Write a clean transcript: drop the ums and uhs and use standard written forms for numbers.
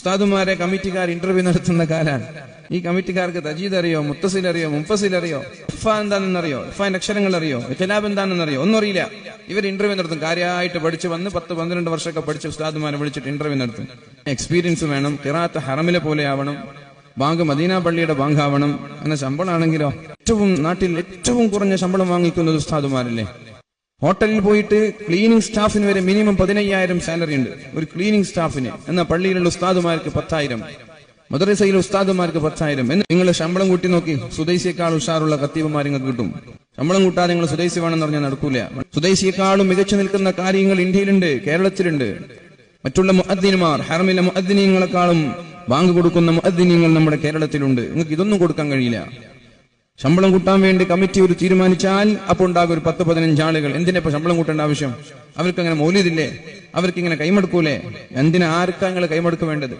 ഉസ്താദുമാരെ കമ്മിറ്റിക്കാർ ഇന്റർവ്യൂ നടത്തുന്ന കാലാണ്. ഈ കമ്മിറ്റിക്കാർക്ക് തജീദ് അറിയോ, മുത്തസിൽ അറിയോ, മുഫസിൽ അറിയോ, ഇഫ എന്താണെന്നറിയോ, ഇഫാന്റെ അക്ഷരങ്ങൾ അറിയോ, ഇഖ്തിലാബ് എന്താണെന്നറിയോ, ഒന്നും അറിയില്ല. ഇവർ ഇന്റർവ്യൂ നടത്തും. കാര്യമായിട്ട് പഠിച്ച് വന്ന് 10-12 വർഷമൊക്കെ പഠിച്ച് ഉസ്താദുമാരെ വിളിച്ചിട്ട് ഇന്റർവ്യൂ നടത്തും. എക്സ്പീരിയൻസ് വേണം, ഖിറാഅത്ത് ഹറമിലെ പോലെ ആവണം, ബാങ്ക് മദീന പള്ളിയുടെ ബാങ്കാവണം. അങ്ങനെ ശമ്പളമാണെങ്കിലോ നാട്ടിൽ ഏറ്റവും കുറഞ്ഞ ശമ്പളം വാങ്ങിക്കുന്നത് ഉസ്താദുമാരല്ലേ. ഹോട്ടലിൽ പോയിട്ട് ക്ലീനിങ് സ്റ്റാഫിന് വരെ മിനിമം 15,000 സാലറി ഉണ്ട് ഒരു ക്ലീനിങ് സ്റ്റാഫിന്. എന്നാൽ പള്ളിയിലുള്ള ഉസ്താദുമാർക്ക് 10,000, മദ്രസയിലെ ഉസ്താദുമാർക്ക് 10,000. എന്ന് നിങ്ങൾ ശമ്പളം കൂട്ടി നോക്കി, സുദൈസിയേക്കാൾ ഉഷാറുള്ള ഖത്തീബുമാർ നിങ്ങൾക്ക് കിട്ടും. ശമ്പളം കൂട്ടാതെ നിങ്ങൾ സുദൈസി വേണമെന്ന് പറഞ്ഞാൽ നടക്കൂല. സുദൈസിയേക്കാളും മികച്ചു നിൽക്കുന്ന കാര്യങ്ങൾ ഇന്ത്യയിലുണ്ട്, കേരളത്തിലുണ്ട്. മറ്റുള്ള മുഅദ്ദിനുമാർ, ഹറമിലെ മുഅദ്ദിനീങ്ങളെക്കാളും ബാങ്ക് കൊടുക്കുന്ന മുഅദ്ദിനീങ്ങൾ നമ്മുടെ കേരളത്തിലുണ്ട്. നിങ്ങൾക്ക് ഇതൊന്നും കൊടുക്കാൻ കഴിയില്ല. ശമ്പളം കൂട്ടാൻ വേണ്ടി കമ്മിറ്റി ഒരു തീരുമാനിച്ചാൽ അപ്പോൾ ഉണ്ടാകും ഒരു 10-15 ആളുകൾ. എന്തിനാ ഇപ്പൊ ശമ്പളം കൂട്ടേണ്ട ആവശ്യം? അവർക്ക് അങ്ങനെ മൗലിദില്ലേ? അവർക്ക് ഇങ്ങനെ കൈമടുക്കൂലേ? എന്തിനാ ആർക്കാ നിങ്ങൾ കൈമടുക്ക് വേണ്ടത്?